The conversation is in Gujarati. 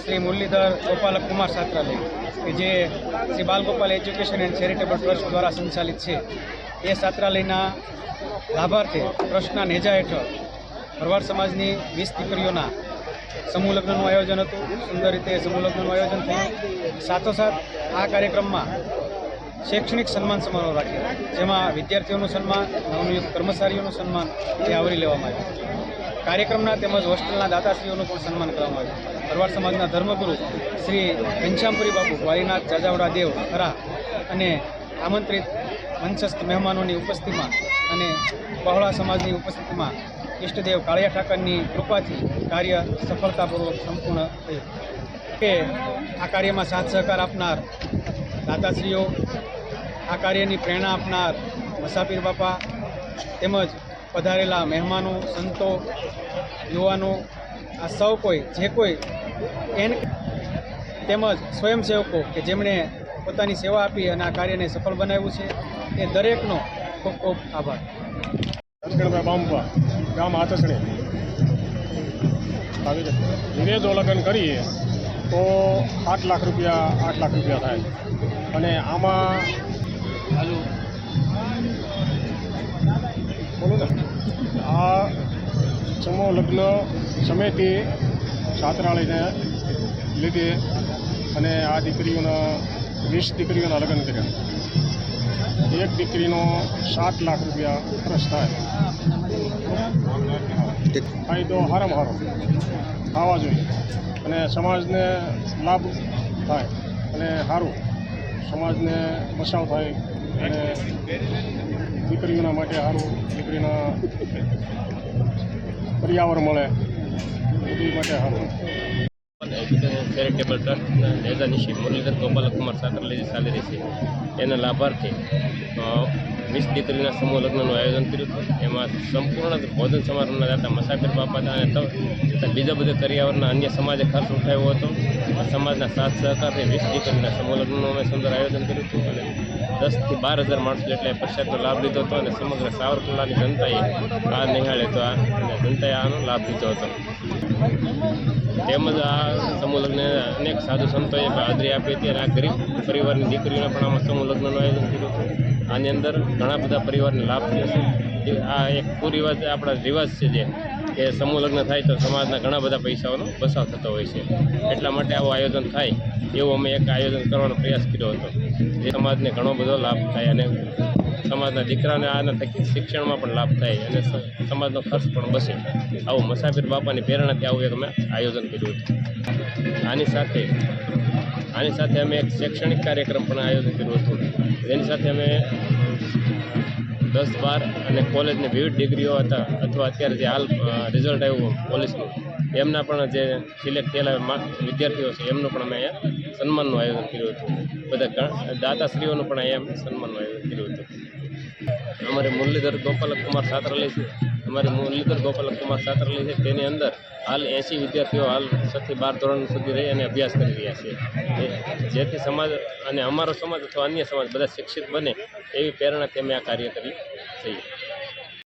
શ્રી મુરલીધર ગોપાલક કુમાર છાત્રાલય કે જે Shri Balgopal education and charitable trust દ્વારા સંચાલિત છે, એ છાત્રાલયના લાભાર્થે ટ્રસ્ટના નેજા હેઠળ ભરવાડ સમાજની 20 દીકરીઓના સમૂહ લગ્નનું આયોજન હતું। સુંદર રીતે સમૂહ લગ્નનું આયોજન થયું। સાથોસાથ આ કાર્યક્રમમાં શૈક્ષણિક સન્માન સમારોહ રાખ્યો, જેમાં વિદ્યાર્થીઓનું સન્માન, નવનિયુક્ત કર્મચારીઓનું સન્માન એ આવરી લેવામાં આવ્યું। કાર્યક્રમના તેમજ હોસ્ટેલના દાતાશ્રીઓનું પણ સન્માન કરવામાં આવ્યું। ભરવાડ સમાજના ધર્મગુરુ શ્રી ઘનશ્યામપુરી બાપુ વાલીનાથ જાજાવડા દેવ ખરા અને આમંત્રિત મંચસ્થ મહેમાનોની ઉપસ્થિતિમાં અને બહોળા સમાજની ઉપસ્થિતિમાં ઈષ્ટદેવ કાળિયા ઠાકરની કૃપાથી કાર્ય સફળતાપૂર્વક સંપૂર્ણ થયું। કે આ કાર્યમાં સાથ સહકાર આપનાર દાતાશ્રીઓ, આ કાર્યની પ્રેરણા આપનાર મસાપીર બાપા તેમજ પધારેલા મહેમાનો, સંતો, યુવાનો, આ સૌ કોઈ જે કોઈ તેમજ સ્વયંસેવકો કે જેમણે પોતાની સેવા આપી અને આ કાર્યને સફળ બનાવ્યું છે, એ દરેકનો ખૂબ ખૂબ આભાર। બાંબા ગામ આચસણી ધીરે જો લગ્ન કરીએ તો 8 લાખ રૂપિયા થાય અને આમાં બોલું ને આ સમૂહ લગ્ન સમિતિ છાત્રાલયને લીધે અને આ દીકરીઓના 20 દીકરીઓના લગ્ન કર્યા। એક દીકરીનો 7 લાખ રૂપિયા ખર્ચ થાય। ફાયદો હારામાં હારો થવા જોઈએ અને સમાજને લાભ થાય અને સારું સમાજને બચાવ થાય અને દીકરીઓના માટે સારું, દીકરીના પર્યાવરણ મળે, બધી માટે સારું। એજ્યુકેશન ચેરિટેબલ ટ્રસ્ટ નેજા નિશી મુરલીધર ગોપાલક કુમાર છાત્રાલય ચાલી રહી છે, એના લાભાર્થે 20 દીકરીના સમૂહ લગ્નનું આયોજન કર્યું હતું। એમાં સંપૂર્ણ ભોજન સમારોહના દાતા મસાફિર બાપા હતા અને બીજા બધા કરિયાવરના અન્ય સમાજે ખર્ચ ઉઠાવ્યો હતો। સમાજના સાથ સહકારથી 20 દીકરીના સમૂહ લગ્નનું અમે સુંદર આયોજન કર્યું હતું અને 10 થી 12 હજાર માણસો એટલે પ્રસાદનો લાભ લીધો હતો અને સમગ્ર સાવરકુંડલાની જનતાએ આ નિહાળે તો જનતાએ આનો લાભ લીધો હતો। તેમજ આ સમૂહ લગ્ન અનેક સાધુ સંતોએ હાજરી આપી હતી અને આ ગરીબ પરિવારની દીકરીઓને પણ આમાં સમૂહ લગ્નનું આયોજન કર્યું હતું। આની અંદર ઘણા બધા પરિવારને લાભ થયો છે। આ એક કુરિવાજ આપણા રિવાજ છે જે કે સમૂહ લગ્ન થાય તો સમાજના ઘણા બધા પૈસાઓનો બચાવ થતો હોય છે, એટલા માટે આવું આયોજન થાય એવું અમે એક આયોજન કરવાનો પ્રયાસ કર્યો હતો, જે સમાજને ઘણો બધો લાભ થાય અને સમાજના દીકરાને આના થકી શિક્ષણમાં પણ લાભ થાય અને સમાજનો ખર્ચ પણ બચે। આવું મસાફિર બાપાની પ્રેરણાથી આવું એક અમે આયોજન કર્યું હતું। આની સાથે અમે એક શૈક્ષણિક કાર્યક્રમ પણ આયોજન કર્યું હતું, જેની સાથે અમે 10, 12 અને કોલેજની વિવિધ ડિગ્રીઓ હતા અથવા અત્યારે જે હાલ રિઝલ્ટ આવ્યું પોલીસનું એમના પણ જે સિલેક્ટ થયેલા વિદ્યાર્થીઓ છે એમનું પણ અમે અહીંયા સન્માનનું આયોજન કર્યું હતું। બધા દાતાશ્રીઓનું પણ અહીંયા સન્માનનું આયોજન કર્યું હતું। અમારે મુરલીધર ગોપાલક કુમાર છાત્રાલય છે, તેની અંદર હાલ 80 વિદ્યાર્થીઓ હાલ 6 થી 12 ધોરણ સુધી રહી અને અભ્યાસ કરી રહ્યા છે, જેથી સમાજ અને અમારો સમાજ અથવા અન્ય સમાજ બધા શિક્ષિત બને એવી પ્રેરણાથી અમે આ કાર્ય કરી છીએ।